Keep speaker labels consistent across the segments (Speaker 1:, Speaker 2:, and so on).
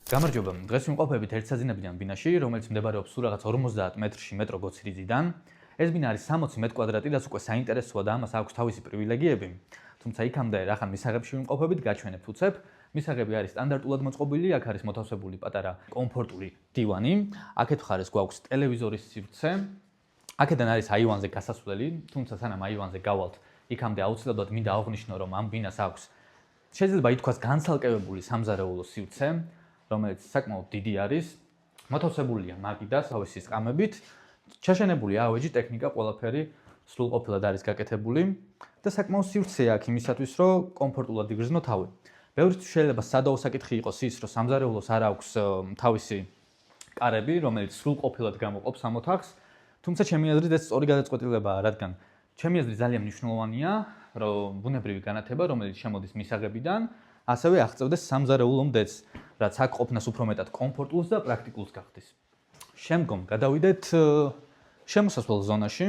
Speaker 1: გამარჯობა, დღეს ვიმყოფებით ერთ საძინებიდან ბინაში, რომელიც მდებარეობს სულ რაღაც 50 მეტრში მეტრო გოცირიძიდან. ეს ბინა არის 60 მეტ კვადრატი, რაც უკვე საინტერესოა და ამას აქვს თავისი პრივილეგიები. თუმცა იქამდე რახან მისაღებში ვიმყოფებით, გაჩვენებთ უცებ. მისაღები არის სტანდარტულად მოწყობილი, აქ არის მოთავსებული პატარა კომფორტული დივანი, აქეთ მხარეს გვაქვს ტელევიზორის სივრცე. აქედან არის აივანზე გასასვლელი, თუმცა სანამ აივანზე გავალთ, იქამდე აუცილებლად მინდა აღვნიშნო, რომ ამ ბინას აქვს შეიძლება ითქვას განცალკევებული სამზარეულო სივრცე, რომელიც საკმაოდ დიდი არის. მოთავსებულია მაგიდას თავისი სკამებით, ჩაშენებულია ავეჯი ტექნიკა, ყველაფერი სრულყოფილად არის გაკეთებული და საკმაოდ სივრცეა აქ იმისათვის, რომ კომფორტულად იგრძნო თავი. ბევრისთვის შეიძლება სადაო საკითხი იყოს ის, რომ სამზარეულოს არ აქვს თავისი კარები, რომელიც სრულყოფილად გამოყოფს ამ ოთახს, თუმცა ჩემი აზრით ეს სწორი გადაწყვეტილებაა, რადგან ჩემი აზრით ძალიან მნიშვნელოვანია, რომ ბუნებრივი განათება, რომელიც შემოდის მისაღებიდან, ასევე აღწევდეს სამზარეულო მდედს, რაც აქ ყოფნას უფრო მეტად კომფორტულს და პრაქტიკულს გახდის. შემდგომ გადავიდეთ შემოსასვლელ ზონაში.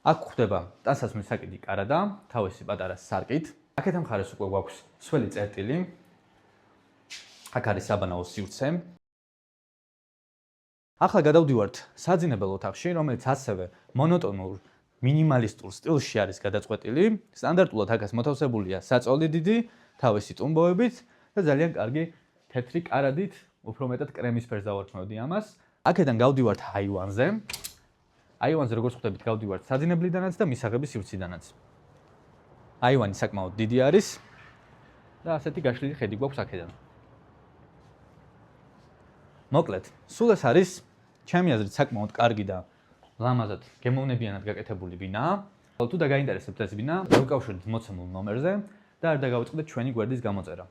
Speaker 1: აქ გვხვდება ტანსაცმლის საკიდი კარადა, თავისი პატარა სარკით. აქეთან მხარეს უკვე გვაქვს სველი წერტილი. აქ არის საბანაო სივრცე. ახლა გადავდივართ საძინებელ ოთახში, რომელიც ასევე მონოტონურ მინიმალისტურ სტილში არის გადაწყვეტილი. სტანდარტულად აქაც მოთავსებულია საწოლი დიდი, თავისი ტუმბოებით და ძალიან კარგი თეთრი კარადით, უფრო მეტად კრემის ფერს დავარქმევდი ამას. აქედან გავდივართ აივანზე. აივანზე როგორც ხვდებით, გავდივართ საძინებლიდანაც და მისაღების სივრციდანაც. აივანი საკმაოდ დიდი არის და ასეთი გაშლილი ხედი გვაქვს აქედან. მოკლედ, სულ ეს არის ჩემი აზრით საკმაოდ კარგი და ლამაზად გემოვნებიანად გაკეთებული ბინა. თუ დაგაინტერესებთ ეს ბინა, მოვიკავშირდით მოცემულ ნომერზე და არ დაგავიწყდეთ ჩვენი გვერდის გამოწერა.